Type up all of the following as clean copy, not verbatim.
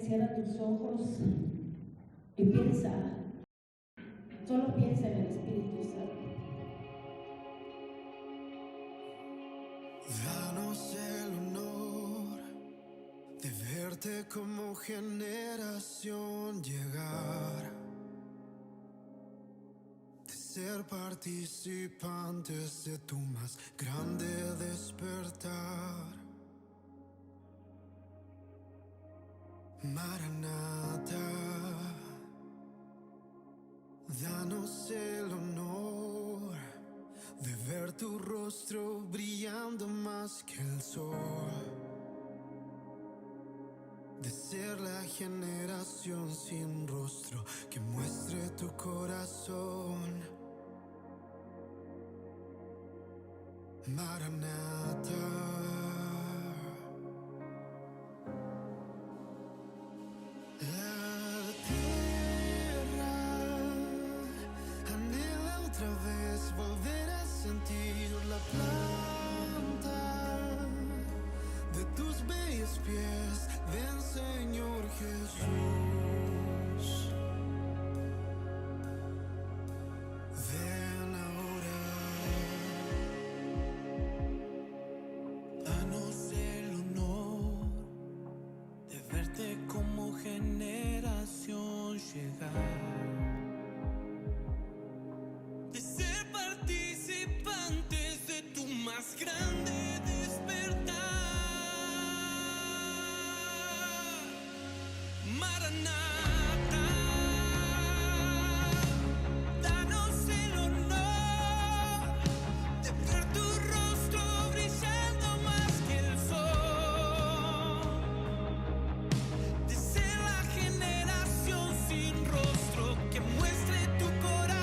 cierra tus ojos y piensa, solo piensa en el Espíritu Santo. Danos el honor de verte como generación llegar, de ser participantes de tu más grande despertar. Maranata, danos el honor de ver tu rostro brillando más que el sol, de ser la generación sin rostro que muestre tu corazón. Maranata. Otra vez volver a sentir la planta de tus bellos pies. Ven, Señor Jesús, ven ahora. Danos el honor de verte como generación llegar, más grande despertar. Maranata, danos el honor de ver tu rostro brillando más que el sol, de ser la generación sin rostro que muestre tu corazón.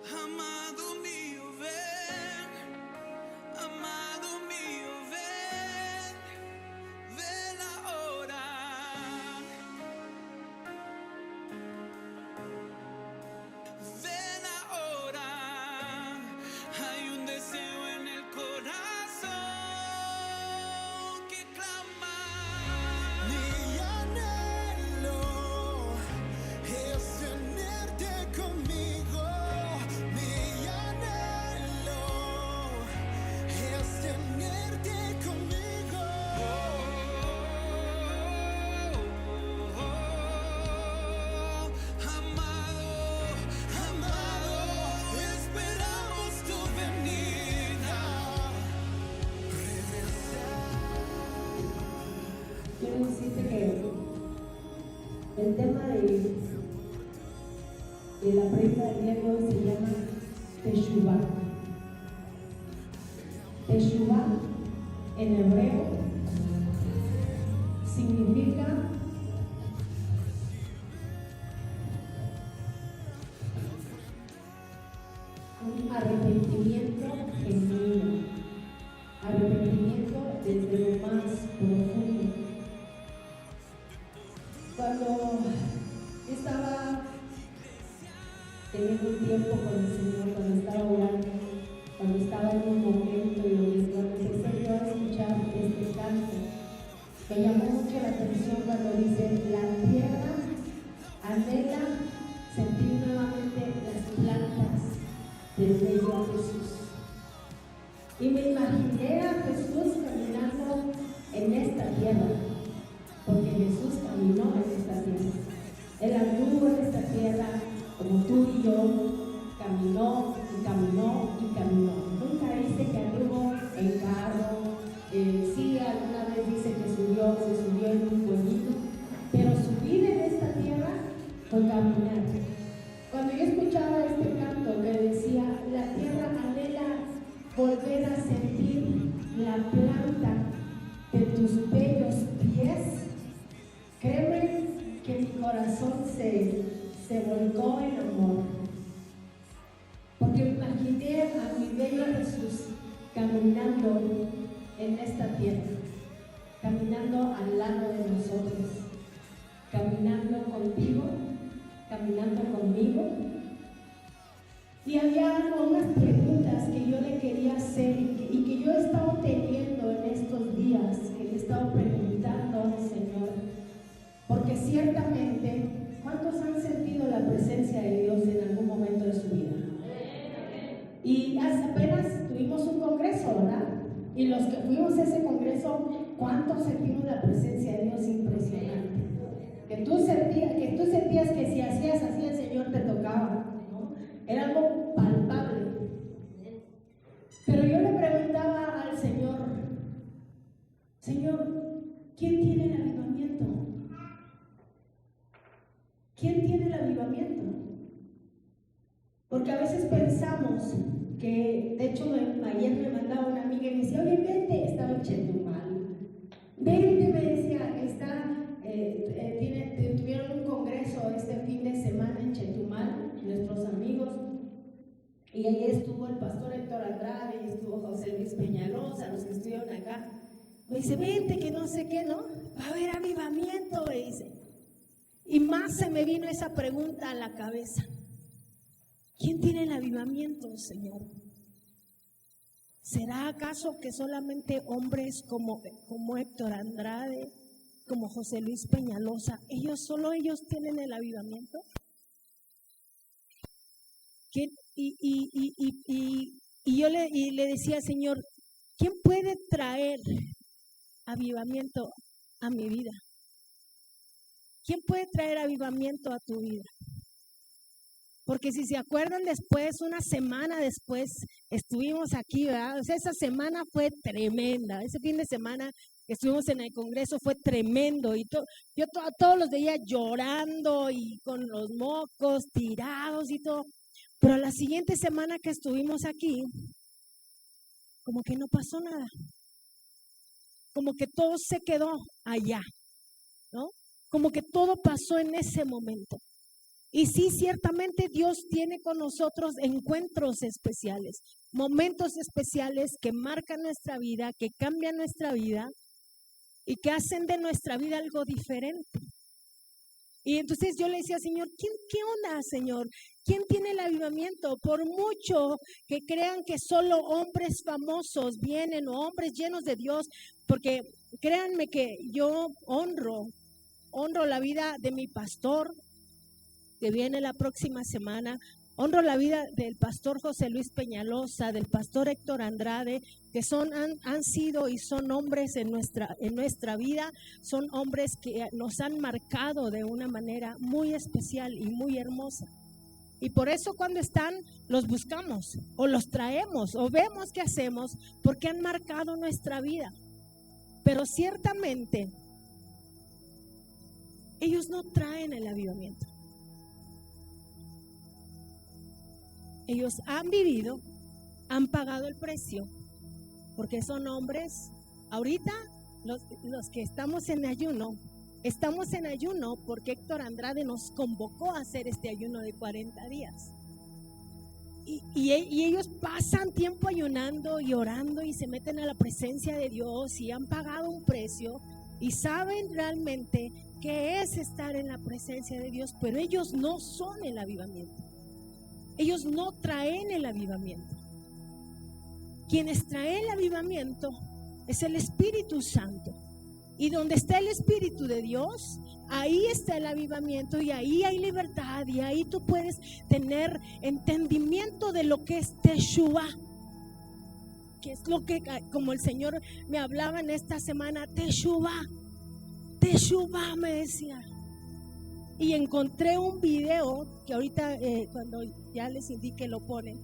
Amado mío, ven, amado mío, ven, ven ahora. Ven ahora, hay un deseo en el corazón que clama. Mi anhelo es tenerte conmigo. Quiero decirte que el tema de la prédica del día de hoy se llama Teshuvah. Teshuvah en hebreo significa un arrepentimiento genuino, arrepentimiento desde lo más profundo. Cuando estaba teniendo un tiempo con el Señor, cuando estaba orando, cuando estaba en un momento y cuando empecé yo a escuchar este canto, me llamó mucho la atención cuando dice: la tierra anhela sentir nuevamente las plantas del bello Jesús. Y me imaginé a Jesús caminando en esta tierra, porque Jesús caminó en esta tierra. Él anduvo en esta tierra como tú y yo, caminó y caminó y caminó. Nunca dice que anduvo en carro, sí, alguna vez dice que se subió en un pueblito, pero su vida en esta tierra corazón se volcó en amor, porque imaginé a mi bello Jesús caminando en esta tierra, caminando al lado de nosotros, caminando contigo, caminando conmigo. Y había unas preguntas que yo le quería hacer y que yo he estado teniendo en estos días, que le he estado preguntando al Señor, porque ciertamente, ¿cuántos han sentido la presencia de Dios en algún momento de su vida? Y apenas tuvimos un congreso, ¿verdad? Y los que fuimos a ese congreso, ¿cuántos sentimos la presencia de Dios? Impresionante. Que tú sentías que si hacías así el Señor te tocaba, ¿no? Era algo palpable. Pero yo le preguntaba al Señor, Señor, ¿quién tiene el avivamiento? ¿Quién tiene el avivamiento? Porque a veces pensamos que, de hecho, ayer me mandaba una amiga y me decía, oye, vente, estaba en Chetumal. Vente, me decía, tuvieron un congreso este fin de semana en Chetumal, nuestros amigos, y ahí estuvo el pastor Héctor Andrade, y estuvo José Luis Peñalosa, los que estuvieron acá. Me dice, vente, que no sé qué, ¿no? Va a haber avivamiento, me dice. Y más se me vino esa pregunta a la cabeza. ¿Quién tiene el avivamiento, Señor? ¿Será acaso que solamente hombres como Héctor Andrade, como José Luis Peñalosa, solo ellos tienen el avivamiento? Y yo le decía al Señor, ¿quién puede traer avivamiento a mi vida? ¿Quién puede traer avivamiento a tu vida? Porque si se acuerdan después, una semana después, estuvimos aquí, ¿verdad? O sea, esa semana fue tremenda. Ese fin de semana que estuvimos en el congreso fue tremendo. Y yo todos los veía llorando y con los mocos tirados y todo. Pero la siguiente semana que estuvimos aquí, como que no pasó nada. Como que todo se quedó allá, ¿no? Como que todo pasó en ese momento. Y sí, ciertamente Dios tiene con nosotros encuentros especiales, momentos especiales que marcan nuestra vida, que cambian nuestra vida y que hacen de nuestra vida algo diferente. Y entonces yo le decía, Señor, ¿qué onda, Señor? ¿Quién tiene el avivamiento? Por mucho que crean que solo hombres famosos vienen o hombres llenos de Dios, porque créanme que yo honro la vida de mi pastor, que viene la próxima semana. Honro la vida del pastor José Luis Peñalosa, del pastor Héctor Andrade, que han sido y son hombres en nuestra vida, son hombres que nos han marcado de una manera muy especial y muy hermosa. Y por eso cuando están, los buscamos o los traemos o vemos qué hacemos, porque han marcado nuestra vida. Pero ciertamente, ellos no traen el avivamiento. Ellos han vivido, han pagado el precio, porque son hombres. Ahorita los que estamos en ayuno porque Héctor Andrade nos convocó a hacer este ayuno de 40 días. Y ellos pasan tiempo ayunando y orando y se meten a la presencia de Dios y han pagado un precio y saben realmente qué es estar en la presencia de Dios, pero ellos no son el avivamiento. Ellos no traen el avivamiento. Quienes traen el avivamiento es el Espíritu Santo. Y donde está el Espíritu de Dios, ahí está el avivamiento y ahí hay libertad y ahí tú puedes tener entendimiento de lo que es Teshuvá, que es lo que, como el Señor me hablaba en esta semana, Teshuvá me decía. Y encontré un video que ahorita cuando ya les indique lo ponen.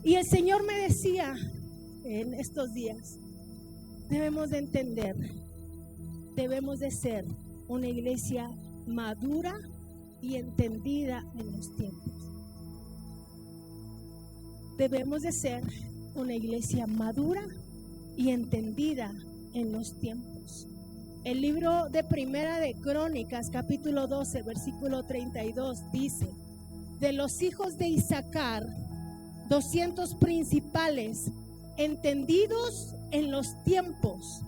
Y el Señor me decía en estos días, debemos de entender, debemos de ser una iglesia madura y entendida en los tiempos. Debemos de ser una iglesia madura y entendida en los tiempos. El libro de Primera de Crónicas, capítulo 12, versículo 32, dice: de los hijos de Isaacar, 200 principales, entendidos en los tiempos,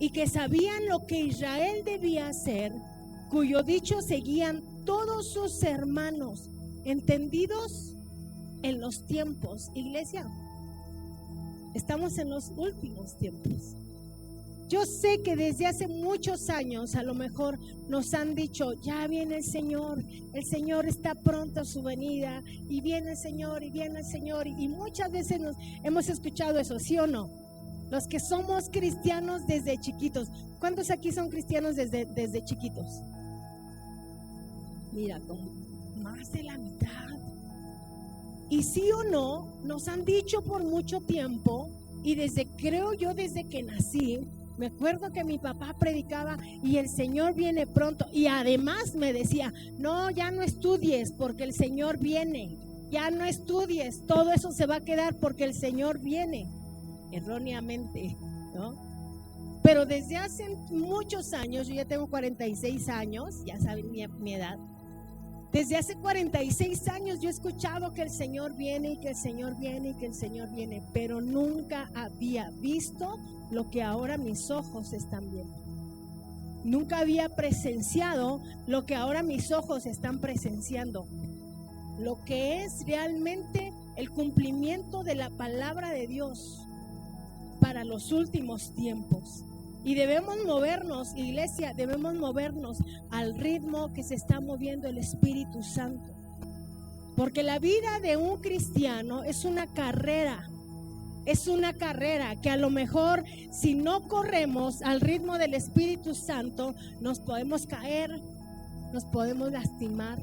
y que sabían lo que Israel debía hacer, cuyo dicho seguían todos sus hermanos, entendidos en los tiempos. Iglesia, estamos en los últimos tiempos. Yo sé que desde hace muchos años a lo mejor nos han dicho: ya viene el Señor está pronto a su venida, y viene el Señor, y viene el Señor, y muchas veces nos hemos escuchado eso, ¿sí o no? Los que somos cristianos desde chiquitos. ¿Cuántos aquí son cristianos desde chiquitos? Mira, como más de la mitad. Y sí o no, nos han dicho por mucho tiempo, y creo yo desde que nací, me acuerdo que mi papá predicaba: y el Señor viene pronto, y además me decía: no, ya no estudies porque el Señor viene, ya no estudies, todo eso se va a quedar porque el Señor viene. Erróneamente, ¿no? Pero desde hace muchos años, yo ya tengo 46 años, ya saben mi edad. Desde hace 46 años yo he escuchado que el Señor viene, y que el Señor viene, y que el Señor viene, pero nunca había visto lo que ahora mis ojos están viendo. Nunca había presenciado lo que ahora mis ojos están presenciando, lo que es realmente el cumplimiento de la palabra de Dios para los últimos tiempos. Y debemos movernos, iglesia, debemos movernos al ritmo que se está moviendo el Espíritu Santo. Porque la vida de un cristiano es una carrera que a lo mejor, si no corremos al ritmo del Espíritu Santo, nos podemos caer, nos podemos lastimar.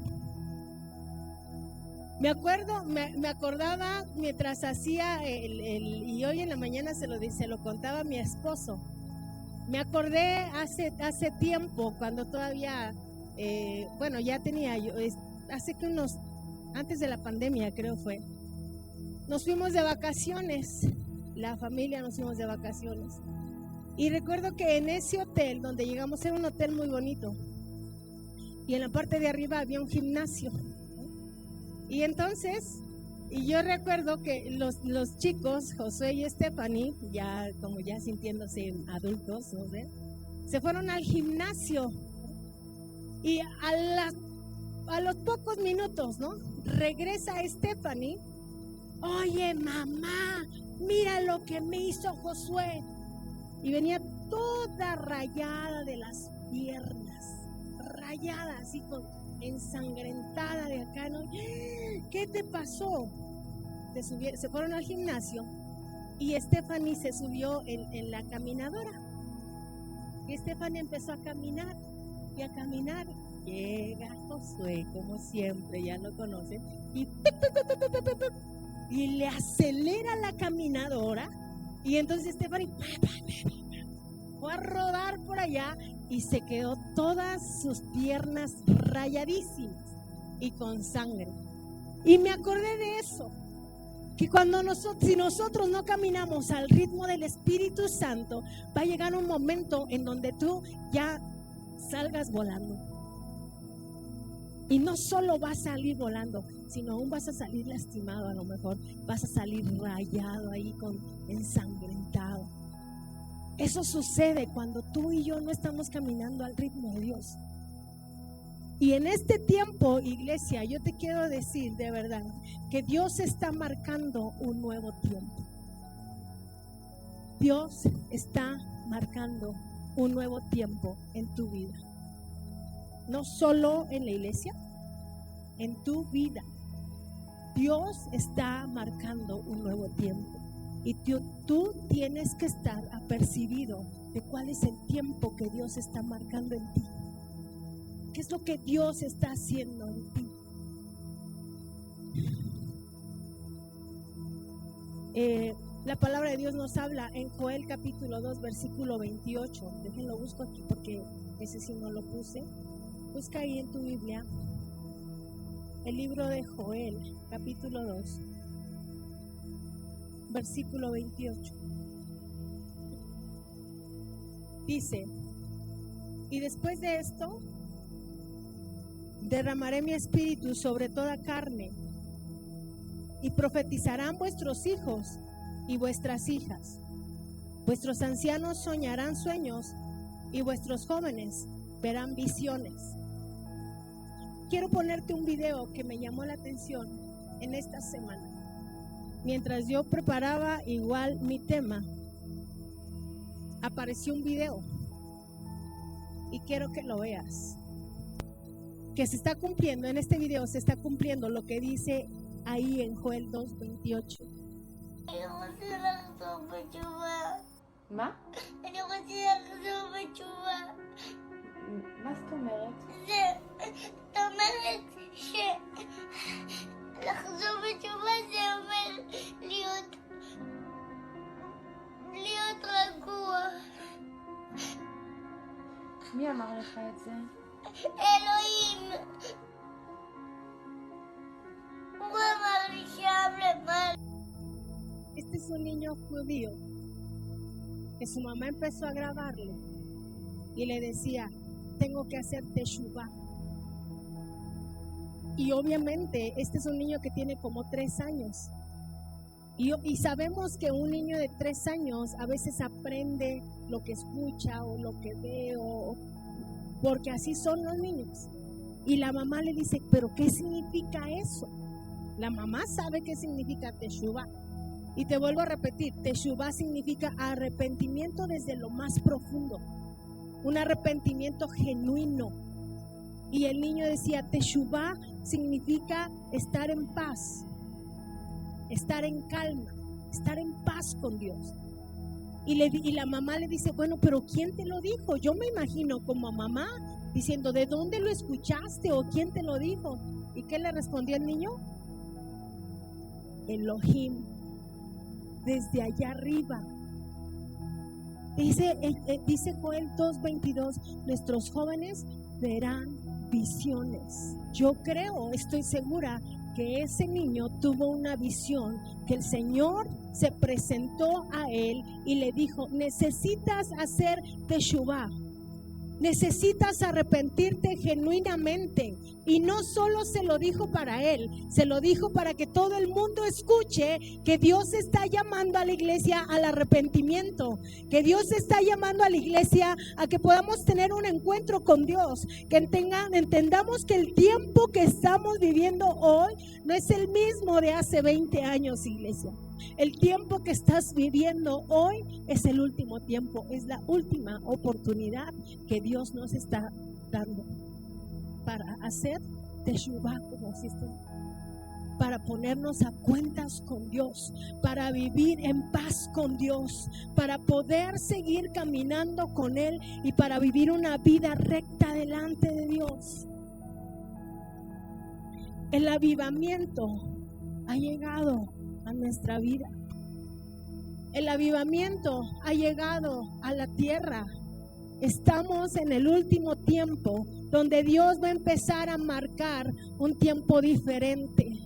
Me acordaba mientras hacía y hoy en la mañana se lo contaba a mi esposo. Me acordé hace tiempo, cuando todavía, ya tenía yo, antes de la pandemia creo fue, nos fuimos de vacaciones, la familia nos fuimos de vacaciones. Y recuerdo que en ese hotel donde llegamos, era un hotel muy bonito, y en la parte de arriba había un gimnasio. Y entonces, yo recuerdo que los chicos, Josué y Stephanie, ya sintiéndose adultos, ¿no? Se fueron al gimnasio, y a los pocos minutos, ¿no? Regresa Stephanie: oye, mamá, mira lo que me hizo Josué. Y venía toda rayada de las piernas, rayada así, ensangrentada de acá, ¿no? ¿Qué te pasó? Se fueron al gimnasio, y Stephanie se subió en la caminadora, y Stephanie empezó a caminar y a caminar. Llega Josué, como siempre, ya lo conocen, y le acelera la caminadora, y entonces Stephanie fue a rodar por allá, y se quedó todas sus piernas rayadísimas y con sangre. Y me acordé de eso, que si nosotros no caminamos al ritmo del Espíritu Santo, va a llegar un momento en donde tú ya salgas volando. Y no solo vas a salir volando, sino aún vas a salir lastimado. A lo mejor vas a salir rayado ahí, ensangrentado. Eso sucede cuando tú y yo no estamos caminando al ritmo de Dios. Y en este tiempo, iglesia, yo te quiero decir de verdad que Dios está marcando un nuevo tiempo. Dios está marcando un nuevo tiempo en tu vida. No solo en la iglesia, en tu vida. Dios está marcando un nuevo tiempo. Y tú tienes que estar apercibido de cuál es el tiempo que Dios está marcando en ti. ¿Qué es lo que Dios está haciendo en ti? La palabra de Dios nos habla en Joel capítulo 2 versículo 28. Déjenlo, busco aquí porque ese sí no lo puse. Busca ahí en tu Biblia el libro de Joel capítulo 2 versículo 28. Dice: Y después de esto, derramaré mi espíritu sobre toda carne, y profetizarán vuestros hijos y vuestras hijas. Vuestros ancianos soñarán sueños, y vuestros jóvenes verán visiones. Quiero ponerte un video que me llamó la atención en esta semana. Mientras yo preparaba igual mi tema, apareció un video y quiero que lo veas. Que se está cumpliendo, en este video se está cumpliendo lo que dice ahí en Joel 2:28. מה? אני רוצה לחזור בתשובה. מה זאת אומרת? זאת אומרת שלחזור בתשובה זה אומר להיות רגוע. מי אמר לך את זה? אלוהים. הוא אמר לי שם למעלה. Este es un niño judío que su mamá empezó a grabarlo y le decía, tengo que hacer teshuvá. Y obviamente este es un niño que tiene como 3 años. Y sabemos que un niño de 3 años a veces aprende lo que escucha o lo que ve, porque así son los niños. Y la mamá le dice, ¿pero qué significa eso? La mamá sabe qué significa teshuvá. Y te vuelvo a repetir, teshuvá significa arrepentimiento desde lo más profundo, un arrepentimiento genuino. Y el niño decía, teshuvá significa estar en paz, estar en calma, estar en paz con Dios. Y la mamá le dice, bueno, pero ¿quién te lo dijo? Yo me imagino como mamá diciendo, ¿de dónde lo escuchaste o quién te lo dijo? ¿Y qué le respondió el niño? Elohim. Desde allá arriba. Dice Joel 2:22, nuestros jóvenes verán visiones. Yo creo, estoy segura que ese niño tuvo una visión, que el Señor se presentó a él y le dijo, necesitas hacer teshuvá. Necesitas arrepentirte genuinamente. Y no solo se lo dijo para él, se lo dijo para que todo el mundo escuche que Dios está llamando a la iglesia al arrepentimiento, que Dios está llamando a la iglesia a que podamos tener un encuentro con Dios, que entendamos que el tiempo que estamos viviendo hoy no es el mismo de hace 20 años, iglesia. El tiempo que estás viviendo hoy es el último tiempo, es la última oportunidad que Dios nos está dando para hacer teshuvá, como existe, para ponernos a cuentas con Dios, para vivir en paz con Dios, para poder seguir caminando con Él y para vivir una vida recta delante de Dios. El avivamiento ha llegado a nuestra vida. El avivamiento ha llegado a la tierra. Estamos en el último tiempo donde Dios va a empezar a marcar un tiempo diferente.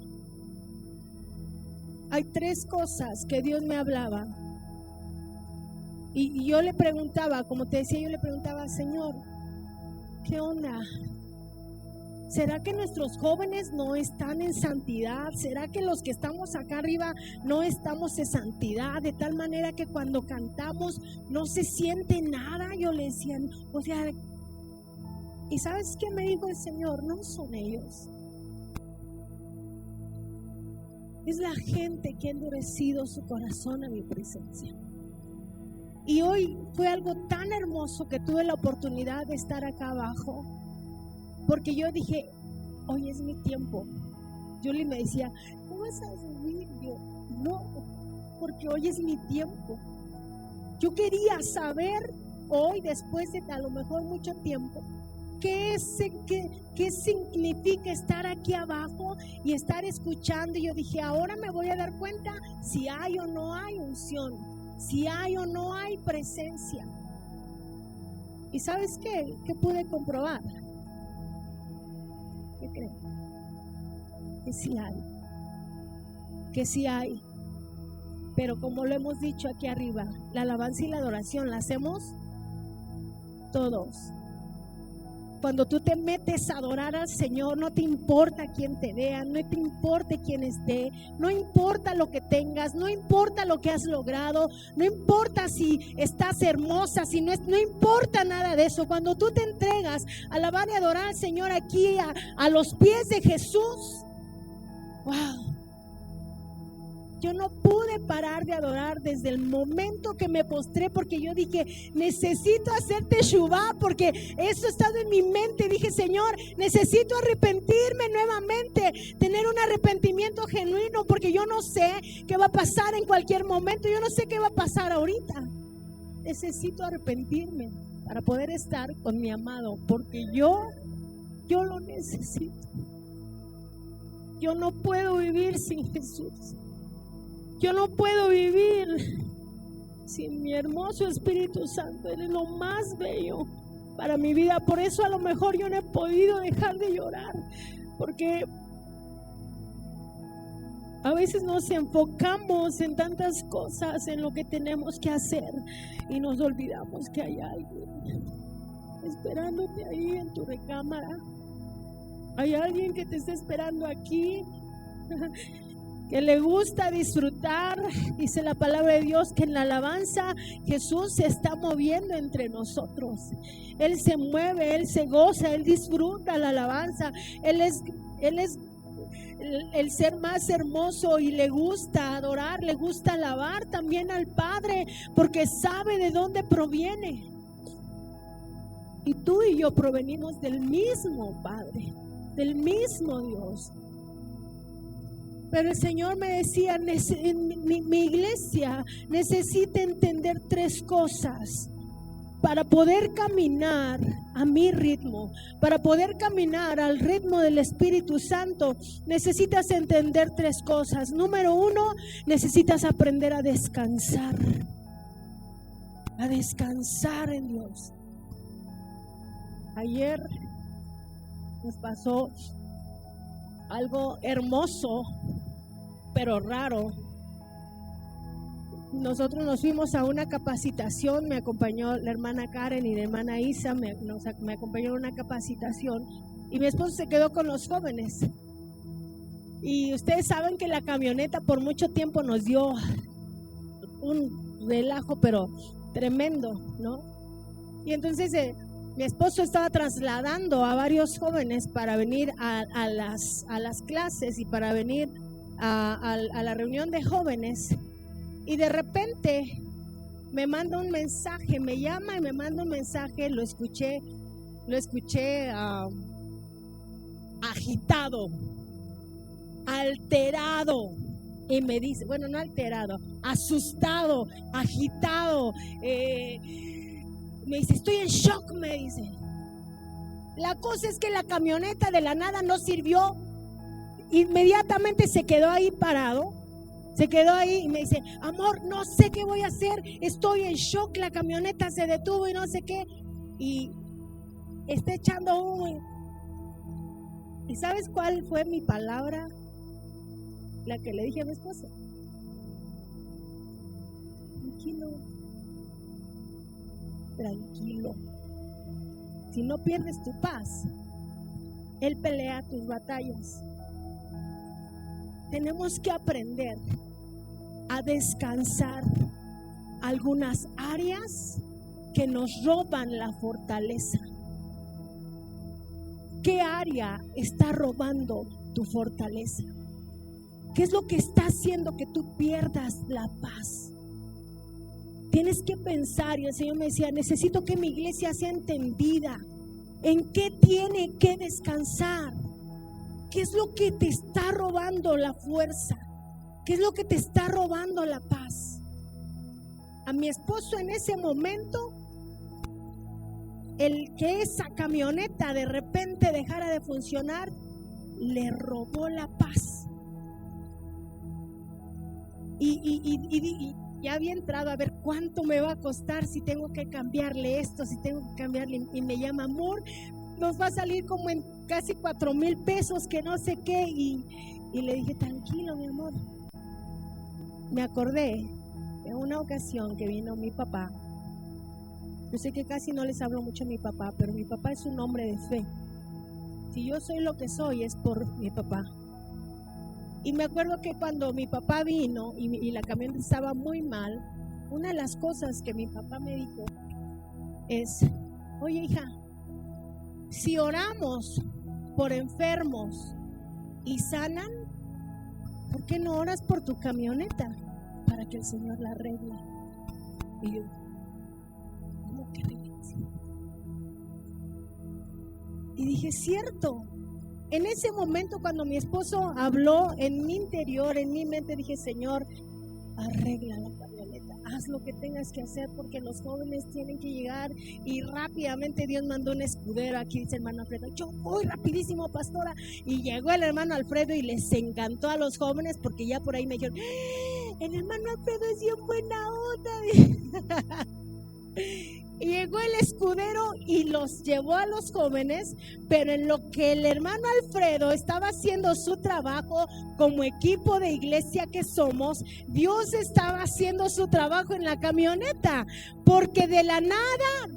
Hay 3 cosas que Dios me hablaba. Y yo le preguntaba, como te decía, yo le preguntaba, Señor, ¿qué onda? ¿Será que nuestros jóvenes no están en santidad? ¿Será que los que estamos acá arriba no estamos en santidad? De tal manera que cuando cantamos no se siente nada. Yo le decía, o sea, ¿y sabes qué me dijo el Señor? No son ellos. Es la gente que ha endurecido su corazón a mi presencia. Y hoy fue algo tan hermoso que tuve la oportunidad de estar acá abajo. Porque yo dije, hoy es mi tiempo. Julie me decía, ¿no vas a subir? Yo, no, porque hoy es mi tiempo. Yo quería saber hoy, después de a lo mejor mucho tiempo, qué significa estar aquí abajo y estar escuchando. Y yo dije, ahora me voy a dar cuenta si hay o no hay unción, si hay o no hay presencia. ¿Y sabes qué? ¿Qué pude comprobar? ¿Qué creen? Que sí hay, pero como lo hemos dicho aquí arriba, la alabanza y la adoración la hacemos todos, Cuando tú te metes a adorar al Señor, no te importa quién te vea, no te importa quién esté, no importa lo que tengas, no importa lo que has logrado, no importa si estás hermosa, si no, no importa nada de eso. Cuando tú te entregas a alabar y adorar al Señor aquí a los pies de Jesús, wow. Yo no pude parar de adorar desde el momento que me postré, porque yo dije, necesito hacer teshuvá, porque eso ha estado en mi mente. Dije, Señor, necesito arrepentirme nuevamente, tener un arrepentimiento genuino, porque yo no sé qué va a pasar en cualquier momento, yo no sé qué va a pasar ahorita. Necesito arrepentirme para poder estar con mi amado, porque yo lo necesito. Yo no puedo vivir sin Jesús. Yo no puedo vivir sin mi hermoso Espíritu Santo. Él es lo más bello para mi vida. Por eso a lo mejor yo no he podido dejar de llorar, porque a veces nos enfocamos en tantas cosas, en lo que tenemos que hacer, y nos olvidamos que hay alguien esperándote ahí en tu recámara. Hay alguien que te está esperando aquí, que le gusta disfrutar. Dice la palabra de Dios que en la alabanza Jesús se está moviendo entre nosotros. Él se mueve, Él se goza, Él disfruta la alabanza. Él es el ser más hermoso y le gusta adorar, le gusta alabar también al Padre, porque sabe de dónde proviene. Y tú y yo provenimos del mismo Padre, del mismo Dios. Pero el Señor me decía, mi iglesia necesita entender 3 cosas para poder caminar a mi ritmo, para poder caminar al ritmo del Espíritu Santo. Necesitas entender 3 cosas. Número 1, necesitas aprender a descansar en Dios. Ayer nos pasó algo hermoso, pero raro. Nosotros nos fuimos a una capacitación, me acompañó la hermana Karen y la hermana Isa, me acompañó a una capacitación, y mi esposo se quedó con los jóvenes. Y ustedes saben que la camioneta por mucho tiempo nos dio un relajo, pero tremendo, ¿no? Y entonces mi esposo estaba trasladando a varios jóvenes para venir a las clases y para venir a la reunión de jóvenes, y de repente me manda un mensaje, me llama y me manda un mensaje. Lo escuché agitado, alterado, y me dice, bueno, no alterado, asustado, agitado, me dice, estoy en shock, me dice. La cosa es que la camioneta de la nada no sirvió. Inmediatamente se quedó ahí parado. Se quedó ahí y me dice, amor, no sé qué voy a hacer. Estoy en shock, la camioneta se detuvo y no sé qué. Y está echando humo. ¿Y sabes cuál fue mi palabra? La que le dije a mi esposa. Tranquilo. Si no pierdes tu paz, Él pelea tus batallas. Tenemos que aprender a descansar algunas áreas que nos roban la fortaleza. ¿Qué área está robando tu fortaleza? ¿Qué es lo que está haciendo que tú pierdas la paz? Tienes que pensar, y el Señor me decía, necesito que mi iglesia sea entendida en qué tiene que descansar. ¿Qué es lo que te está robando la fuerza? ¿Qué es lo que te está robando la paz? A mi esposo en ese momento, el que esa camioneta de repente dejara de funcionar, le robó la paz. Y ya había entrado a ver cuánto me va a costar, si tengo que cambiarle esto, si tengo que cambiarle. Y me llama, amor, nos va a salir como en casi 4,000 pesos, que no sé qué. Y le dije, tranquilo, mi amor. Me acordé de una ocasión que vino mi papá Yo sé que casi no les hablo mucho a mi papá, pero mi papá es un hombre de fe. Si yo soy lo que soy es por mi papá. Y me acuerdo que cuando mi papá vino y la camioneta estaba muy mal, una de las cosas que mi papá me dijo es: oye, hija, si oramos por enfermos y sanan, ¿por qué no oras por tu camioneta para que el Señor la arregle? Y yo, ¿cómo crees? Y dije, cierto. En ese momento, cuando mi esposo habló, en mi interior, en mi mente, dije, Señor, arregla la camioneta, haz lo que tengas que hacer, porque los jóvenes tienen que llegar. Y rápidamente Dios mandó un escudero. Aquí dice el hermano Alfredo, yo voy rapidísimo, pastora. Y llegó el hermano Alfredo y les encantó a los jóvenes, porque ya por ahí me dijeron, el hermano Alfredo es bien buena onda. Y llegó el escudero y los llevó a los jóvenes, pero en lo que el hermano Alfredo estaba haciendo su trabajo como equipo de iglesia que somos, Dios estaba haciendo su trabajo en la camioneta, porque de la nada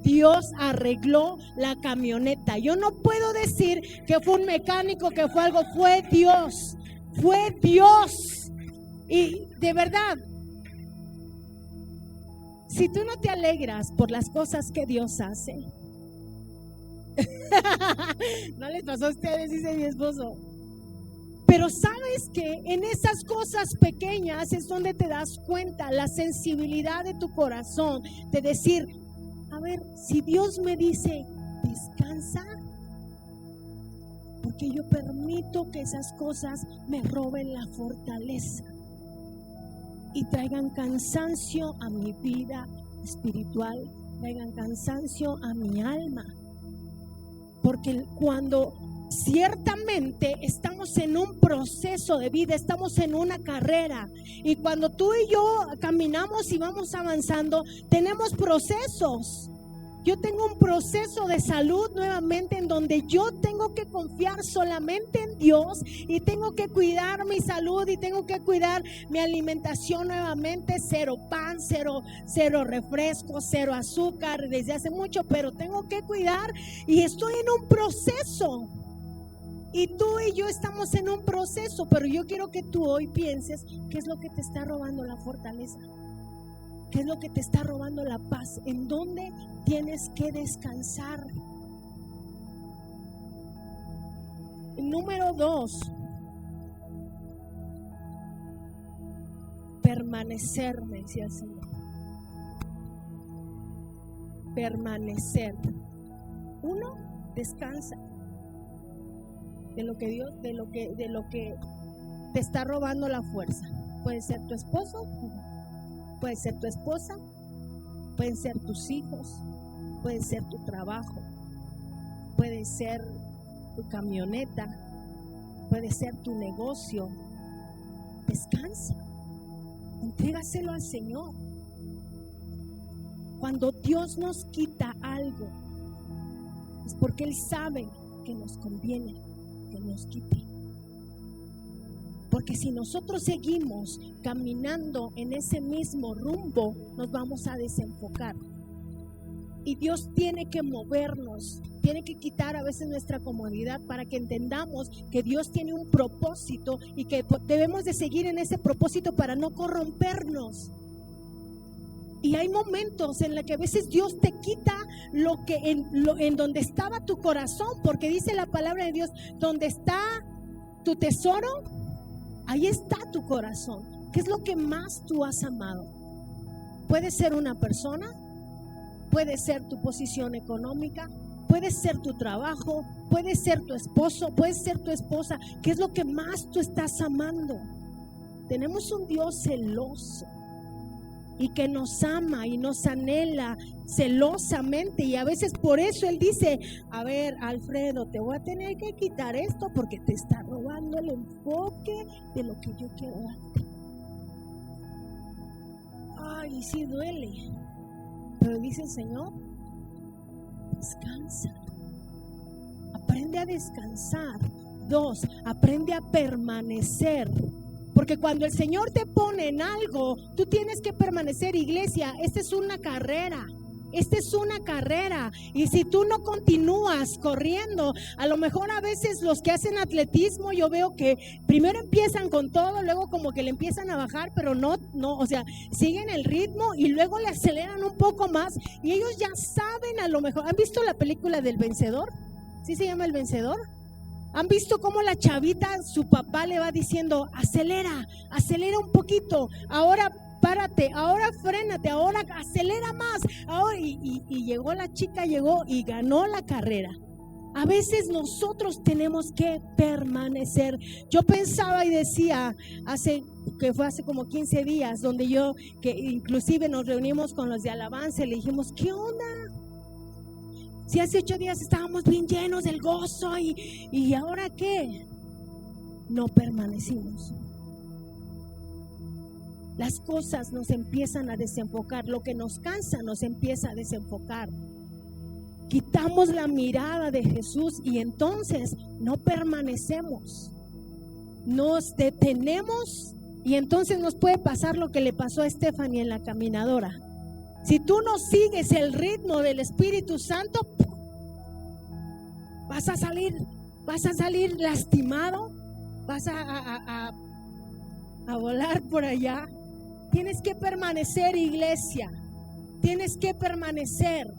Dios arregló la camioneta. Yo no puedo decir que fue un mecánico, que fue algo, fue Dios. Y de verdad, si tú no te alegras por las cosas que Dios hace, no les pasó a ustedes, dice mi esposo, pero sabes que en esas cosas pequeñas es donde te das cuenta la sensibilidad de tu corazón, de decir, a ver, si Dios me dice descansa, porque yo permito que esas cosas me roben la fortaleza y traigan cansancio a mi vida espiritual, traigan cansancio a mi alma. Porque cuando ciertamente estamos en un proceso de vida, estamos en una carrera, y cuando tú y yo caminamos y vamos avanzando, tenemos procesos. Yo tengo un proceso de salud nuevamente en donde yo tengo que confiar solamente en Dios y tengo que cuidar mi salud y tengo que cuidar mi alimentación nuevamente. Cero pan, cero refresco, cero azúcar desde hace mucho, pero tengo que cuidar y estoy en un proceso. Y tú y yo estamos en un proceso, pero yo quiero que tú hoy pienses qué es lo que te está robando la fortaleza. ¿Qué es lo que te está robando la paz? ¿En dónde tienes que descansar? Número 2, permanecer, me decía el Señor. Permanecer. 1, descansa de lo que Dios, de lo que te está robando la fuerza. Puede ser tu esposo, puede ser tu esposa, pueden ser tus hijos, puede ser tu trabajo, puede ser tu camioneta, puede ser tu negocio. Descansa, entrégaselo al Señor. Cuando Dios nos quita algo, es porque Él sabe que nos conviene que nos quite. Porque si nosotros seguimos caminando en ese mismo rumbo, nos vamos a desenfocar. Y Dios tiene que movernos, tiene que quitar a veces nuestra comodidad para que entendamos que Dios tiene un propósito y que debemos de seguir en ese propósito para no corrompernos. Y hay momentos en los que a veces Dios te quita lo que en donde estaba tu corazón, porque dice la palabra de Dios, donde está tu tesoro, ahí está tu corazón. ¿Qué es lo que más tú has amado? Puede ser una persona, puede ser tu posición económica, puede ser tu trabajo, puede ser tu esposo, puede ser tu esposa. ¿Qué es lo que más tú estás amando? Tenemos un Dios celoso y que nos ama y nos anhela celosamente, y a veces por eso Él dice, a ver, Alfredo, te voy a tener que quitar esto porque te está robando el enfoque de lo que yo quiero darte. Ay, sí duele, pero dice el Señor, descansa, aprende a descansar. 2, aprende a permanecer. Porque cuando el Señor te pone en algo, tú tienes que permanecer, iglesia. Esta es una carrera. Esta es una carrera y si tú no continúas corriendo, a lo mejor a veces los que hacen atletismo yo veo que primero empiezan con todo, luego como que le empiezan a bajar, pero no, o sea, siguen el ritmo y luego le aceleran un poco más y ellos ya saben a lo mejor. ¿Han visto la película del Vencedor? ¿Sí se llama El Vencedor? ¿Han visto cómo la chavita, su papá le va diciendo, acelera un poquito, ahora párate, ahora frénate, ahora acelera más, ahora, y llegó la chica, llegó y ganó la carrera? A veces nosotros tenemos que permanecer. Yo pensaba y decía, fue hace como 15 días, donde que inclusive nos reunimos con los de alabanza y le dijimos, ¿qué onda? Si hace 8 días estábamos bien llenos del gozo y ahora ¿qué? No permanecimos. Las cosas nos empiezan a desenfocar, lo que nos cansa nos empieza a desenfocar. Quitamos la mirada de Jesús y entonces no permanecemos. Nos detenemos y entonces nos puede pasar lo que le pasó a Stephanie en la caminadora. Si tú no sigues el ritmo del Espíritu Santo, vas a salir lastimado, vas a volar por allá. Tienes que permanecer, iglesia. Tienes que permanecer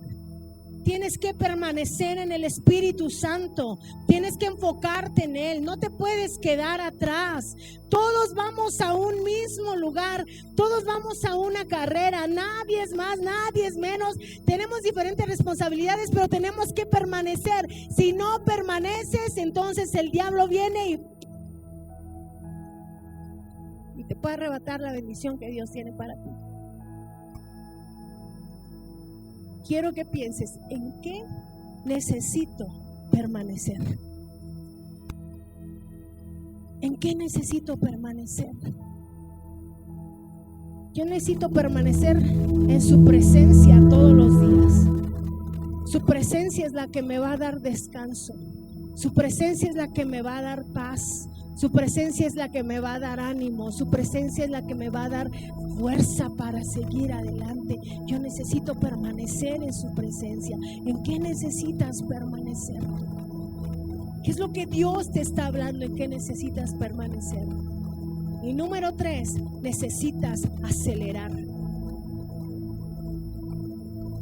en el Espíritu Santo. Tienes que enfocarte en Él. No te puedes quedar atrás. Todos vamos a un mismo lugar. Todos vamos a una carrera. Nadie es más, nadie es menos. Tenemos diferentes responsabilidades, pero tenemos que permanecer. Si no permaneces, entonces el diablo viene y te puede arrebatar la bendición que Dios tiene para ti. Quiero que pienses en qué necesito permanecer. ¿En qué necesito permanecer? Yo necesito permanecer en su presencia todos los días. Su presencia es la que me va a dar descanso. Su presencia es la que me va a dar paz. Su presencia es la que me va a dar ánimo. Su presencia es la que me va a dar fuerza para seguir adelante. Yo necesito permanecer en su presencia. ¿En qué necesitas permanecer? ¿Qué es lo que Dios te está hablando? ¿En qué necesitas permanecer? Y número 3, necesitas acelerar.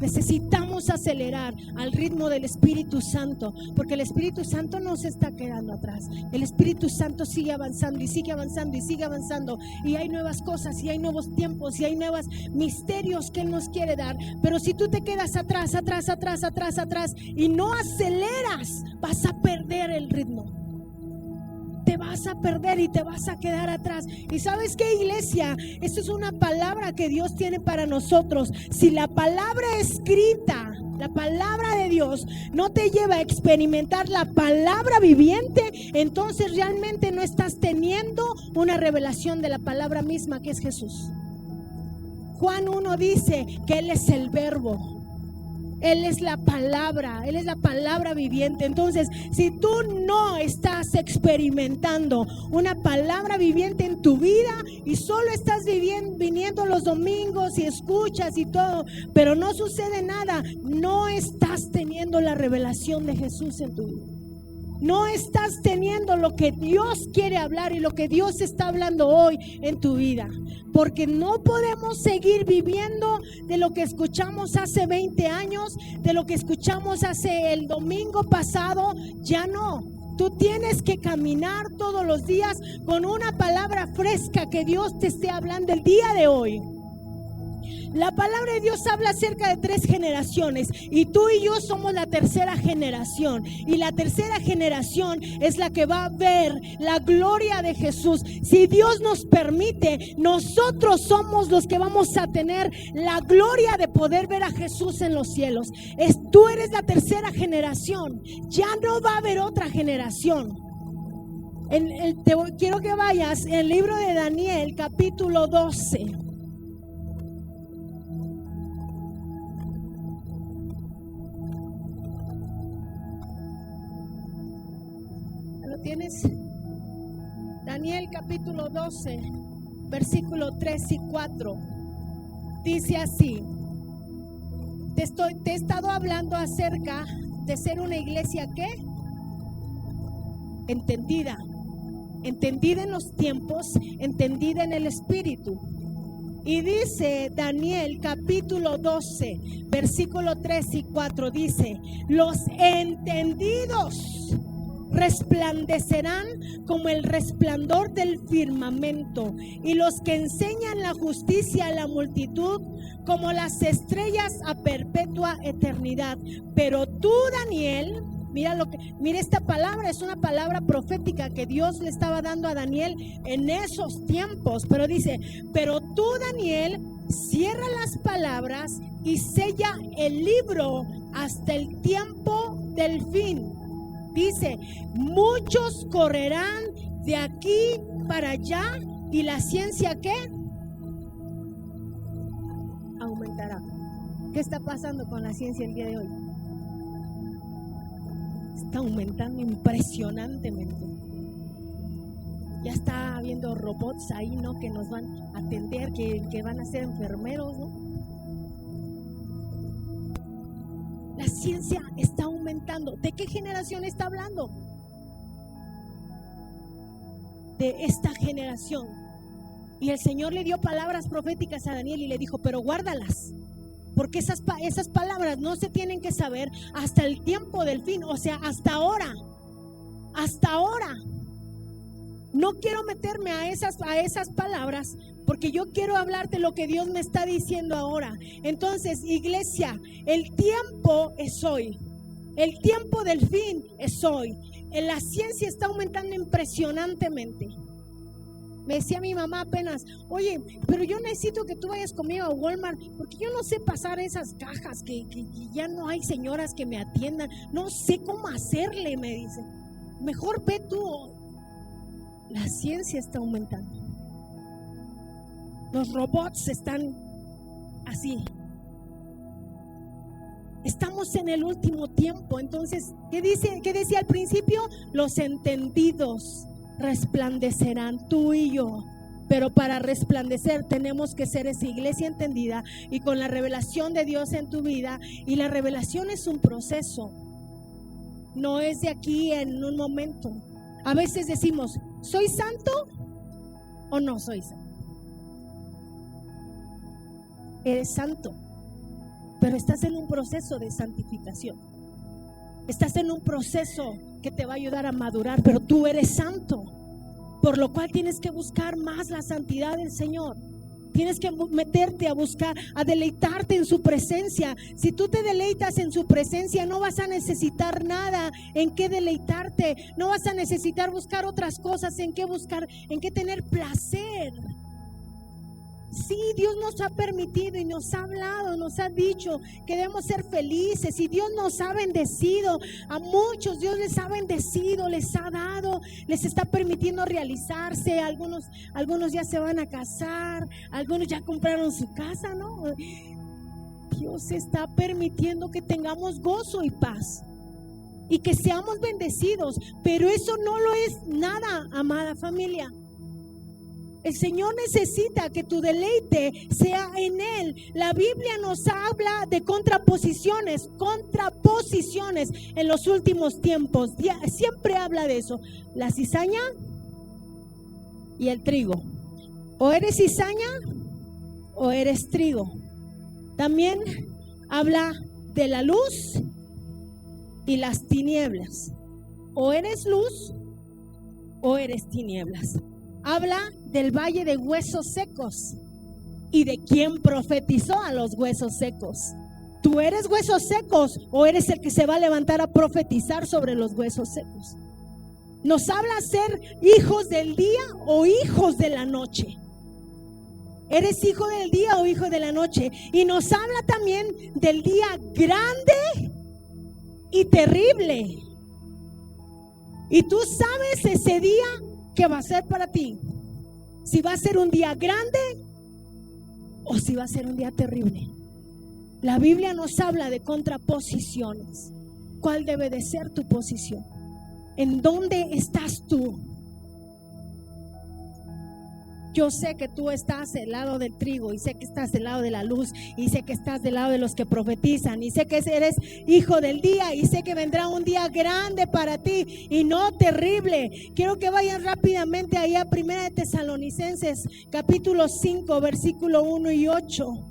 Necesitamos acelerar al ritmo del Espíritu Santo, porque el Espíritu Santo no se está quedando atrás. El Espíritu Santo sigue avanzando y sigue avanzando y sigue avanzando, y hay nuevas cosas y hay nuevos tiempos y hay nuevos misterios que Él nos quiere dar. Pero si tú te quedas atrás y no aceleras, vas a perder el ritmo. Te vas a perder y te vas a quedar atrás. ¿Y sabes qué, iglesia? Esto es una palabra que Dios tiene para nosotros. Si la palabra escrita, la palabra de Dios, no te lleva a experimentar la palabra viviente, entonces realmente no estás teniendo una revelación de la palabra misma, que es Jesús. Juan 1 dice que Él es el verbo. Él es la palabra viviente. Entonces, si tú no estás experimentando una palabra viviente en tu vida y solo estás viniendo los domingos y escuchas y todo, pero no sucede nada, no estás teniendo la revelación de Jesús en tu vida. No estás teniendo lo que Dios quiere hablar y lo que Dios está hablando hoy en tu vida. Porque no podemos seguir viviendo de lo que escuchamos hace 20 años, de lo que escuchamos hace el domingo pasado. Ya no. Tú tienes que caminar todos los días con una palabra fresca que Dios te esté hablando el día de hoy. La palabra de Dios habla acerca de 3 generaciones y tú y yo somos la tercera generación, y la tercera generación es la que va a ver la gloria de Jesús. Si Dios nos permite, nosotros somos los que vamos a tener la gloria de poder ver a Jesús en los cielos. Tú eres la tercera generación, ya no va a haber otra generación. Quiero que vayas en el libro de Daniel, capítulo 12. ¿Tienes? Daniel capítulo 12, versículo 3 y 4. Dice así: te he estado hablando acerca de ser una iglesia ¿qué? Entendida en los tiempos, entendida en el espíritu. Y dice Daniel capítulo 12, versículo 3 y 4, dice: los entendidos resplandecerán como el resplandor del firmamento, y los que enseñan la justicia a la multitud como las estrellas a perpetua eternidad. Pero tú, Daniel, mira esta palabra, es una palabra profética que Dios le estaba dando a Daniel en esos tiempos. Pero dice: pero tú, Daniel, cierra las palabras y sella el libro hasta el tiempo del fin. Dice: muchos correrán de aquí para allá y la ciencia ¿qué? Aumentará. ¿Qué está pasando con la ciencia el día de hoy? Está aumentando impresionantemente. Ya está habiendo robots ahí, ¿no? Que nos van a atender, que van a ser enfermeros, ¿no? La ciencia está aumentando. ¿De qué generación está hablando? De esta generación. Y el Señor le dio palabras proféticas a Daniel y le dijo: pero guárdalas, porque esas palabras no se tienen que saber hasta el tiempo del fin, o sea, hasta ahora. No quiero meterme a esas palabras, porque yo quiero hablar de lo que Dios me está diciendo ahora. Entonces, iglesia, el tiempo es hoy. El tiempo del fin es hoy. La ciencia está aumentando impresionantemente. Me decía mi mamá apenas: oye, pero yo necesito que tú vayas conmigo a Walmart, porque yo no sé pasar esas cajas, que ya no hay señoras que me atiendan, no sé cómo hacerle, me dice. Mejor ve tú. La ciencia está aumentando. Los robots están así. Estamos en el último tiempo. Entonces, ¿qué decía al principio? Los entendidos resplandecerán, tú y yo. Pero para resplandecer tenemos que ser esa iglesia entendida y con la revelación de Dios en tu vida. Y la revelación es un proceso, no es de aquí en un momento. A veces decimos: ¿soy santo o no soy santo? Eres santo, pero estás en un proceso de santificación. Estás en un proceso que te va a ayudar a madurar, pero tú eres santo, por lo cual tienes que buscar más la santidad del Señor. Tienes que meterte a buscar, a deleitarte en su presencia. Si tú te deleitas en su presencia, no vas a necesitar nada en qué deleitarte. No vas a necesitar buscar otras cosas en qué buscar, en qué tener placer. Sí, Dios nos ha permitido y nos ha hablado, nos ha dicho que debemos ser felices, y Dios nos ha bendecido. A muchos Dios les ha bendecido, les ha dado, les está permitiendo realizarse. Algunos ya se van a casar, algunos ya compraron su casa, ¿no? Dios está permitiendo que tengamos gozo y paz y que seamos bendecidos, pero eso no lo es nada, amada familia. El Señor necesita que tu deleite sea en Él. La Biblia nos habla de contraposiciones en los últimos tiempos. Siempre habla de eso. La cizaña y el trigo. O eres cizaña o eres trigo. También habla de la luz y las tinieblas. O eres luz o eres tinieblas. Habla del valle de huesos secos y de quién profetizó a los huesos secos. ¿Tú eres huesos secos o eres el que se va a levantar a profetizar sobre los huesos secos? Nos habla ser hijos del día o hijos de la noche. ¿Eres hijo del día o hijo de la noche? Y nos habla también del día grande y terrible. Y tú sabes ese día que va a ser para ti, si va a ser un día grande o si va a ser un día terrible. La Biblia nos habla de contraposiciones. ¿Cuál debe de ser tu posición? ¿En dónde estás tú? Yo sé que tú estás del lado del trigo, y sé que estás del lado de la luz, y sé que estás del lado de los que profetizan, y sé que eres hijo del día, y sé que vendrá un día grande para ti y no terrible. Quiero que vayan rápidamente ahí a 1 de Tesalonicenses capítulo 5 versículo 1 y 8.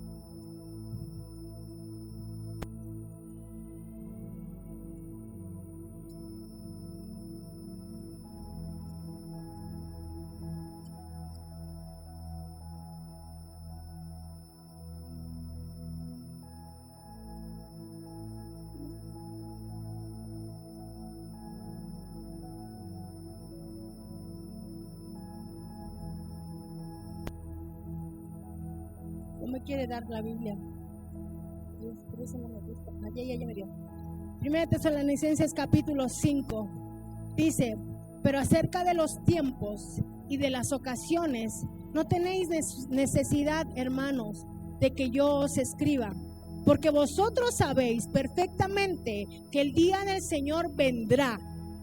No me quiere dar la Biblia. Por eso no me gusta. Ya me dio. 1 Tesalonicenses capítulo 5 dice: pero acerca de los tiempos y de las ocasiones, no tenéis necesidad, hermanos, de que yo os escriba, porque vosotros sabéis perfectamente que el día del Señor vendrá,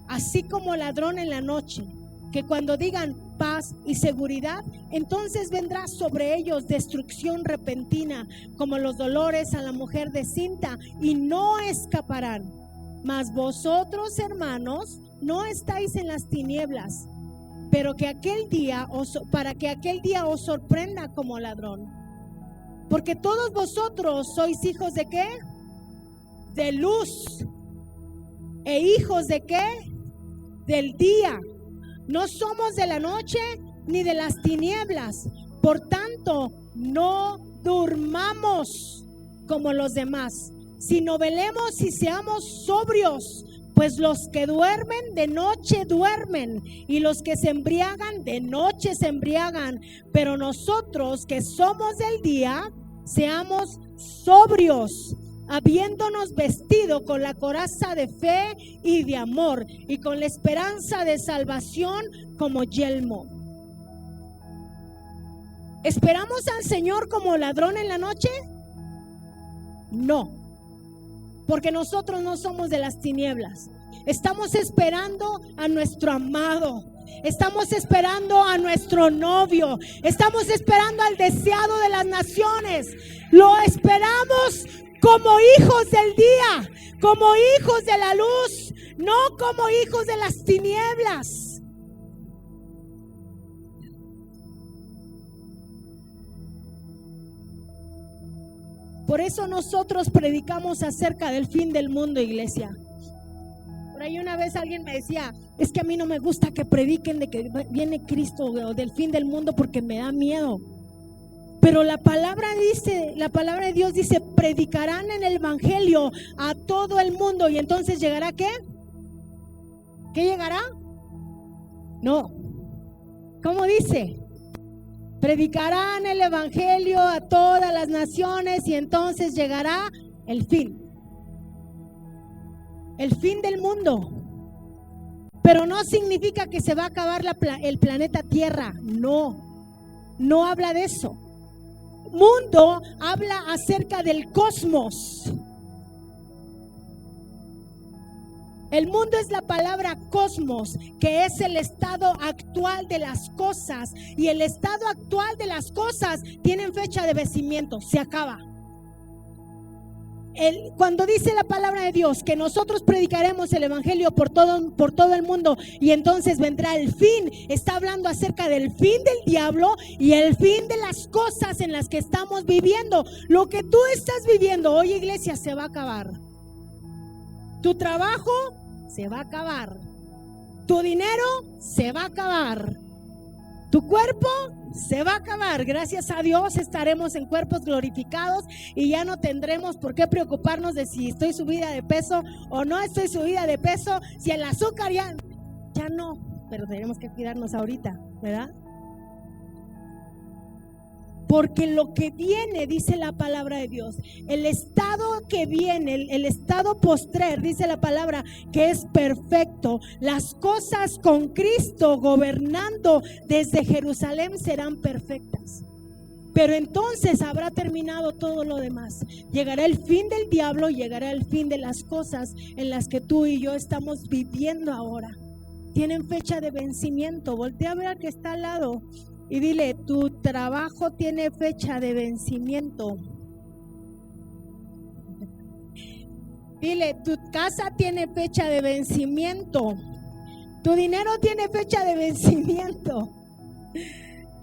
así como ladrón en la noche, que cuando digan paz y seguridad, entonces vendrá sobre ellos destrucción repentina, como los dolores a la mujer descinta, y no escaparán. Mas vosotros, hermanos, no estáis en las tinieblas, pero para que aquel día os sorprenda como ladrón. Porque todos vosotros sois hijos ¿de qué? De luz. ¿E hijos de qué? Del día. No somos de la noche ni de las tinieblas. Por tanto, no durmamos como los demás, sino velemos y seamos sobrios. Pues los que duermen de noche duermen, y los que se embriagan de noche se embriagan. Pero nosotros que somos del día, seamos sobrios, habiéndonos vestido con la coraza de fe y de amor, y con la esperanza de salvación como yelmo. ¿Esperamos al Señor como ladrón en la noche? No, porque nosotros no somos de las tinieblas. Estamos esperando a nuestro amado. Estamos esperando a nuestro novio. Estamos esperando al deseado de las naciones. Lo esperamos como hijos del día, como hijos de la luz, no como hijos de las tinieblas. Por eso nosotros predicamos acerca del fin del mundo, iglesia. Por ahí una vez alguien me decía: es que a mí no me gusta que prediquen de que viene Cristo o del fin del mundo, porque me da miedo. Pero la palabra de Dios dice: predicarán en el evangelio a todo el mundo. Y entonces llegará ¿qué? ¿Qué llegará? No. ¿Cómo dice? Predicarán el evangelio a todas las naciones, y entonces llegará el fin. El fin del mundo. Pero no significa que se va a acabar el planeta Tierra. No habla de eso. Mundo habla acerca del cosmos. El mundo es la palabra cosmos, que es el estado actual de las cosas. Y el estado actual de las cosas tienen fecha de vencimiento, se acaba. Cuando dice la palabra de Dios que nosotros predicaremos el evangelio por todo el mundo, y entonces vendrá el fin, está hablando acerca del fin del diablo y el fin de las cosas en las que estamos viviendo. Lo que tú estás viviendo hoy, iglesia, se va a acabar. Tu trabajo se va a acabar. Tu dinero se va a acabar. Tu cuerpo se va a acabar. Gracias a Dios estaremos en cuerpos glorificados y ya no tendremos por qué preocuparnos de si estoy subida de peso o no estoy subida de peso, si el azúcar ya no, pero tenemos que cuidarnos ahorita, ¿verdad? Porque lo que viene, dice la palabra de Dios, el estado que viene, el estado postrer, dice la palabra, que es perfecto. Las cosas con Cristo gobernando desde Jerusalén serán perfectas. Pero entonces habrá terminado todo lo demás. Llegará el fin del diablo, llegará el fin de las cosas en las que tú y yo estamos viviendo ahora. Tienen fecha de vencimiento. Voltea a ver al que está al lado Y dile, tu trabajo tiene fecha de vencimiento. Dile, tu casa tiene fecha de vencimiento. Tu dinero tiene fecha de vencimiento.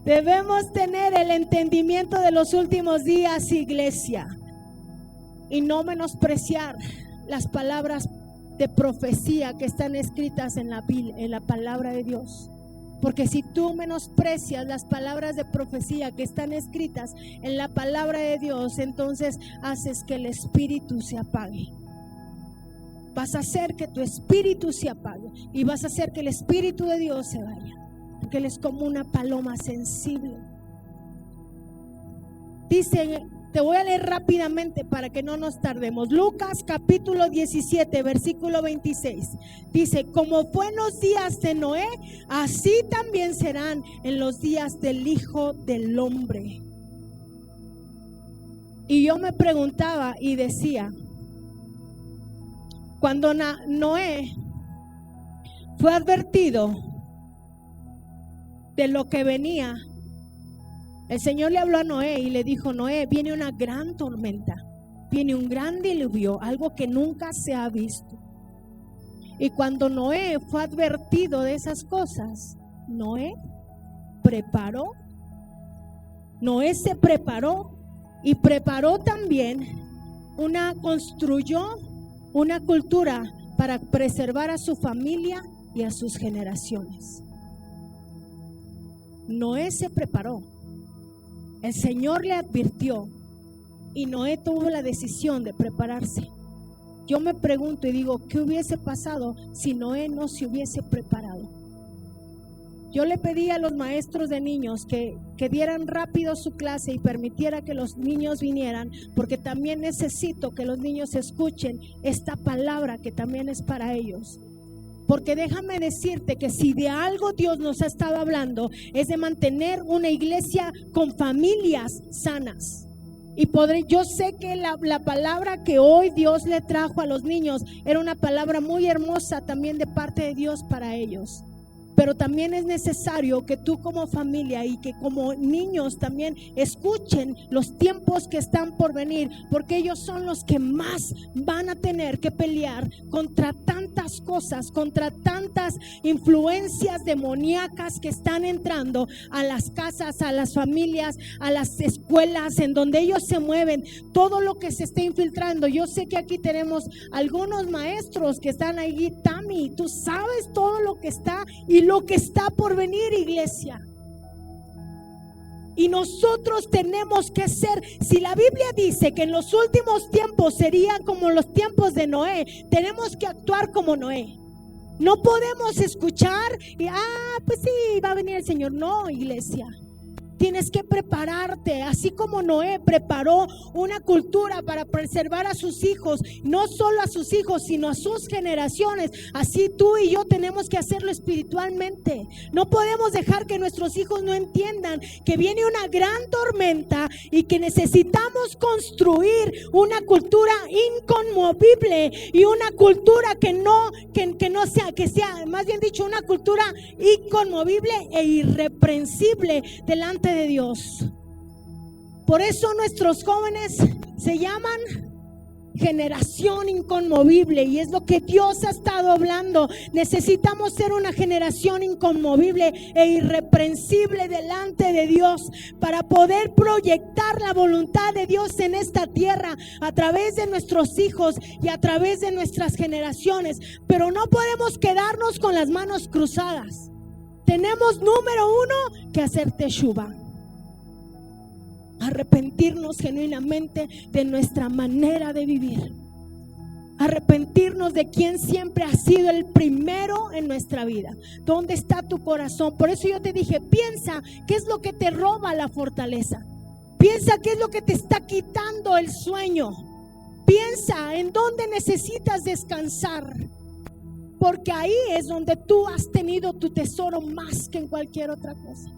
Debemos tener el entendimiento de los últimos días, iglesia, y no menospreciar las palabras de profecía que están escritas en la palabra de Dios. Porque si tú menosprecias las palabras de profecía que están escritas en la palabra de Dios, entonces haces que el espíritu se apague. Vas a hacer que tu espíritu se apague y vas a hacer que el espíritu de Dios se vaya, porque Él es como una paloma sensible. Dice, te voy a leer rápidamente para que no nos tardemos. Lucas capítulo 17, versículo 26. Dice, como fue en los días de Noé, así también serán en los días del Hijo del Hombre. Y yo me preguntaba y decía, cuando Noé fue advertido de lo que venía, el Señor le habló a Noé y le dijo, Noé, viene una gran tormenta, viene un gran diluvio, algo que nunca se ha visto. Y cuando Noé fue advertido de esas cosas, Noé se preparó y preparó también construyó una cultura para preservar a su familia y a sus generaciones. Noé se preparó. El Señor le advirtió y Noé tuvo la decisión de prepararse. Yo me pregunto y digo, ¿qué hubiese pasado si Noé no se hubiese preparado? Yo le pedí a los maestros de niños que dieran rápido su clase y permitiera que los niños vinieran, porque también necesito que los niños escuchen esta palabra que también es para ellos. Porque déjame decirte que si de algo Dios nos ha estado hablando, es de mantener una iglesia con familias sanas. Y yo sé que la palabra que hoy Dios le trajo a los niños era una palabra muy hermosa también de parte de Dios para ellos. Pero también es necesario que tú como familia y que como niños también escuchen los tiempos que están por venir, porque ellos son los que más van a tener que pelear contra tantas cosas, contra tantas influencias demoníacas que están entrando a las casas, a las familias, a las escuelas en donde ellos se mueven, todo lo que se está infiltrando. Yo sé que aquí tenemos algunos maestros que están ahí. Tami, tú sabes todo lo que está y lo que está por venir, iglesia. Y nosotros tenemos que ser, si la Biblia dice que en los últimos tiempos serían como los tiempos de Noé, tenemos que actuar como Noé. No podemos escuchar y pues sí, va a venir el Señor. No, iglesia. Tienes que prepararte, así como Noé preparó una cultura para preservar a sus hijos, no solo a sus hijos, sino a sus generaciones. Así tú y yo tenemos que hacerlo espiritualmente. No podemos dejar que nuestros hijos no entiendan que viene una gran tormenta y que necesitamos construir una cultura inconmovible y una cultura que sea, más bien dicho, una cultura inconmovible e irreprensible delante de Dios. Por eso nuestros jóvenes se llaman generación inconmovible, y es lo que Dios ha estado hablando. Necesitamos ser una generación inconmovible e irreprensible delante de Dios para poder proyectar la voluntad de Dios en esta tierra a través de nuestros hijos y a través de nuestras generaciones. Pero no podemos quedarnos con las manos cruzadas. Tenemos, número uno, que hacer teshuva, arrepentirnos genuinamente de nuestra manera de vivir, arrepentirnos de quien siempre ha sido el primero en nuestra vida. ¿Dónde está tu corazón? Por eso yo te dije, piensa qué es lo que te roba la fortaleza, piensa qué es lo que te está quitando el sueño, piensa en dónde necesitas descansar, porque ahí es donde tú has tenido tu tesoro más que en cualquier otra cosa.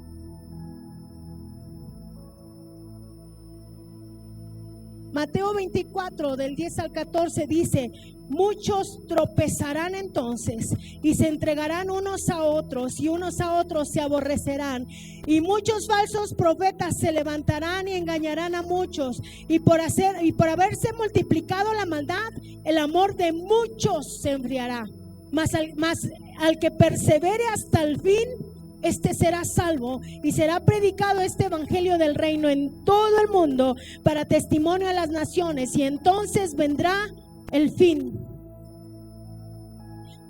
Mateo 24 del 10 al 14 dice: muchos tropezarán entonces y se entregarán unos a otros y unos a otros se aborrecerán, y muchos falsos profetas se levantarán y engañarán a muchos, y por haberse multiplicado la maldad, el amor de muchos se enfriará. Mas al que persevere hasta el fin, este será salvo, y será predicado este evangelio del reino en todo el mundo para testimonio a las naciones, y entonces vendrá el fin.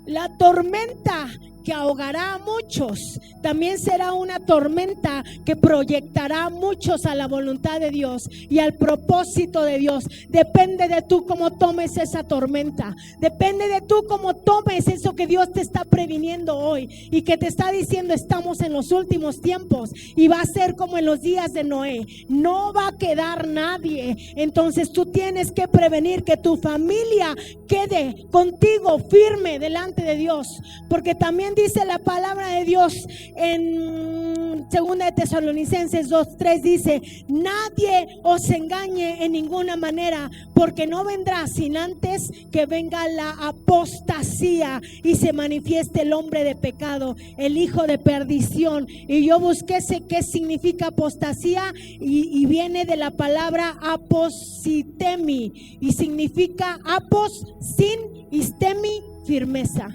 La tormenta que ahogará a muchos también será una tormenta que proyectará a muchos a la voluntad de Dios y al propósito de Dios. Depende de tú cómo tomes esa tormenta. Depende de tú cómo tomes eso que Dios te está previniendo hoy y que te está diciendo: estamos en los últimos tiempos y va a ser como en los días de Noé. No va a quedar nadie. Entonces tú tienes que prevenir que tu familia quede contigo firme delante de Dios, porque también dice la palabra de Dios en 2 de Tesalonicenses 2:3, dice: nadie os engañe en ninguna manera, porque no vendrá sin antes que venga la apostasía y se manifieste el hombre de pecado, el hijo de perdición. Y yo busqué qué significa apostasía, y viene de la palabra apositemi, y significa apos, sin, istemi, firmeza.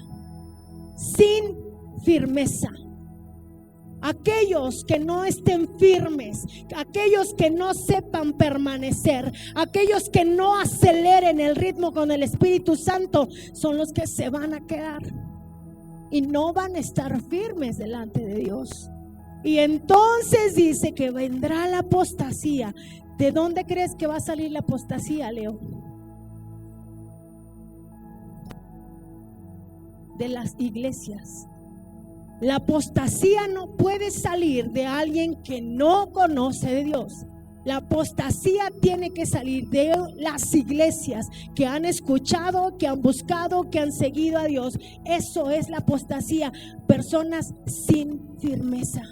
Sin firmeza. Aquellos que no estén firmes, aquellos que no sepan permanecer, aquellos que no aceleren el ritmo con el Espíritu Santo, son los que se van a quedar y no van a estar firmes delante de Dios. Y entonces dice que vendrá la apostasía. ¿De dónde crees que va a salir la apostasía, Leo? De las iglesias. La apostasía no puede salir de alguien que no conoce de Dios. La apostasía tiene que salir de las iglesias que han escuchado, que han buscado, que han seguido a Dios. Eso es la apostasía. Personas sin firmeza.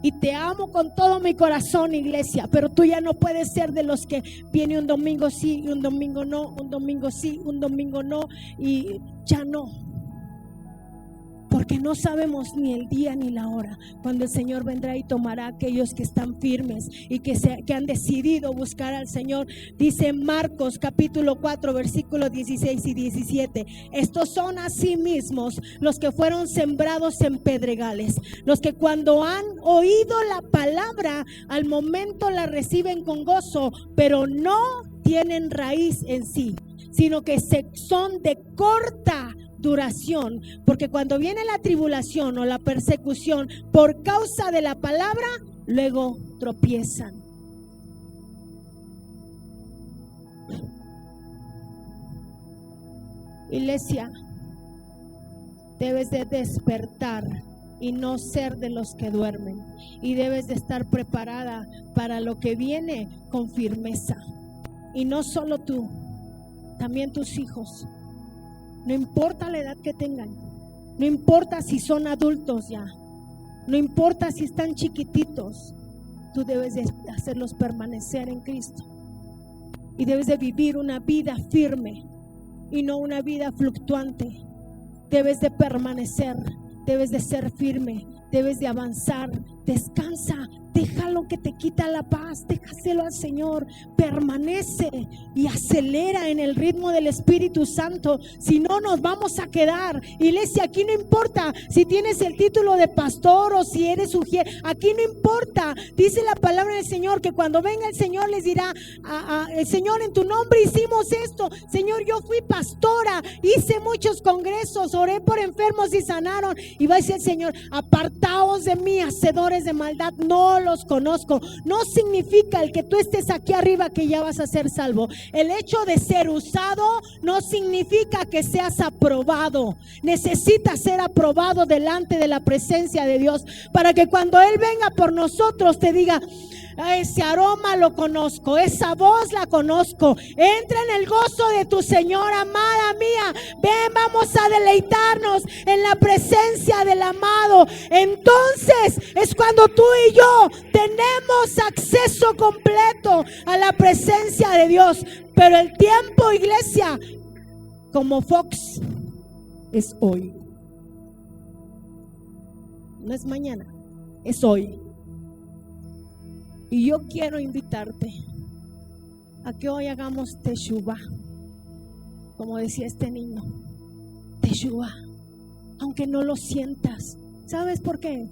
Y te amo con todo mi corazón, iglesia, pero tú ya no puedes ser de los que viene un domingo sí y un domingo no, un domingo sí, un domingo no, y ya no. Porque no sabemos ni el día ni la hora cuando el Señor vendrá y tomará a aquellos que están firmes y que han decidido buscar al Señor. Dice Marcos capítulo 4 versículos 16 y 17: estos son así mismos los que fueron sembrados en pedregales, los que cuando han oído la palabra al momento la reciben con gozo, pero no tienen raíz en sí, sino que son de corta duración, porque cuando viene la tribulación o la persecución por causa de la palabra, luego tropiezan. Iglesia, debes de despertar y no ser de los que duermen, y debes de estar preparada para lo que viene con firmeza. Y no solo tú, también tus hijos. No importa la edad que tengan, no importa si son adultos ya, no importa si están chiquititos, tú debes de hacerlos permanecer en Cristo y debes de vivir una vida firme y no una vida fluctuante. Debes de permanecer, debes de ser firme, debes de avanzar. Descansa, deja lo que te quita la paz, déjaselo al Señor, permanece y acelera en el ritmo del Espíritu Santo. Si no, nos vamos a quedar. Iglesia, aquí no importa si tienes el título de pastor o si eres ujier, aquí no importa. Dice la palabra del Señor que cuando venga el Señor les dirá: el Señor, en tu nombre hicimos esto. Señor, yo fui pastora, hice muchos congresos, oré por enfermos y sanaron. Y va a decir el Señor: apartaos de mí, hacedores de maldad, no los conozco. No significa el que tú estés aquí arriba que ya vas a ser salvo. El hecho de ser usado no significa que seas aprobado. Necesitas ser aprobado delante de la presencia de Dios para que cuando Él venga por nosotros te diga: ese aroma lo conozco, esa voz la conozco. Entra en el gozo de tu Señor, amada mía. Ven, vamos a deleitarnos en la presencia del amado. En entonces es cuando tú y yo tenemos acceso completo a la presencia de Dios. Pero el tiempo, iglesia, como Fox, es hoy. No es mañana, es hoy. Y yo quiero invitarte a que hoy hagamos Teshuvah, como decía este niño, Teshuvah, aunque no lo sientas. ¿Sabes por qué?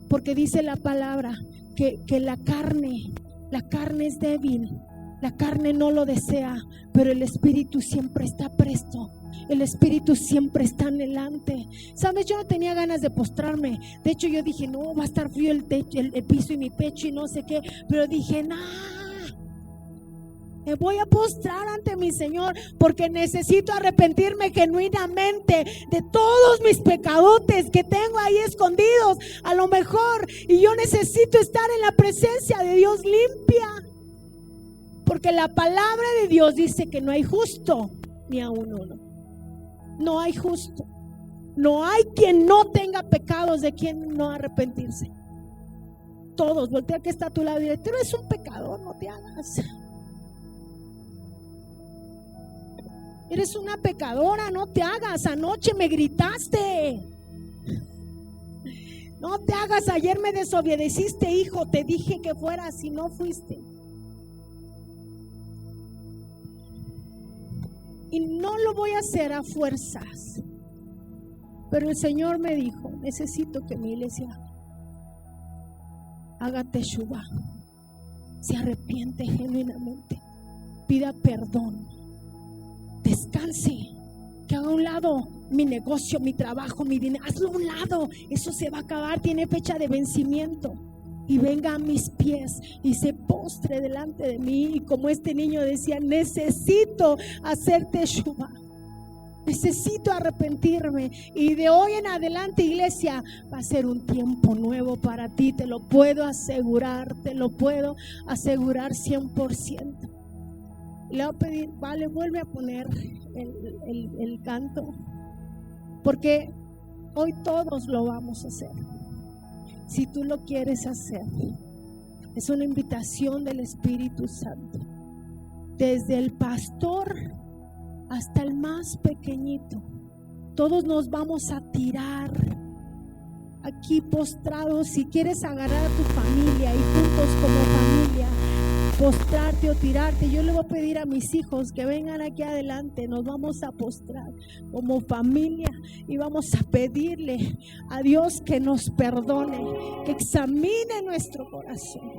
Porque dice la palabra que la carne es débil, la carne no lo desea, pero el espíritu siempre está presto. El espíritu siempre está anhelante. ¿Sabes? Yo no tenía ganas de postrarme. De hecho yo dije, no, va a estar frío el piso y mi pecho y no sé qué. Pero dije, me voy a postrar ante mi Señor, porque necesito arrepentirme genuinamente de todos mis pecadotes que tengo ahí escondidos, a lo mejor. Y yo necesito estar en la presencia de Dios limpia, porque la palabra de Dios dice que no hay justo ni aun uno. No hay justo. No hay quien no tenga pecados, de quien no arrepentirse. Todos. Voltea que está a tu lado y dile, tú eres un pecador, no te hagas. Eres una pecadora, no te hagas. Anoche me gritaste. No te hagas. Ayer me desobedeciste, hijo. Te dije que fueras y no fuiste. Y no lo voy a hacer a fuerzas. Pero el Señor me dijo, necesito que mi iglesia haga Teshuvah, se arrepiente genuinamente, pida perdón, descanse, que haga a un lado mi negocio, mi trabajo, mi dinero. Hazlo a un lado, eso se va a acabar, tiene fecha de vencimiento. Y venga a mis pies y se postre delante de mí. Y como este niño decía, necesito hacer Teshuvah, necesito arrepentirme. Y de hoy en adelante, iglesia, va a ser un tiempo nuevo para ti. Te lo puedo asegurar, te lo puedo asegurar 100%. Le voy a pedir, vale, vuelve a poner el canto, porque hoy todos lo vamos a hacer. Si tú lo quieres hacer, es una invitación del Espíritu Santo. Desde el pastor hasta el más pequeñito, todos nos vamos a tirar aquí postrados. Si quieres agarrar a tu familia y juntos como familia postrarte o tirarte, yo le voy a pedir a mis hijos que vengan aquí adelante. Nos vamos a postrar como familia y vamos a pedirle a Dios que nos perdone, que examine nuestro corazón.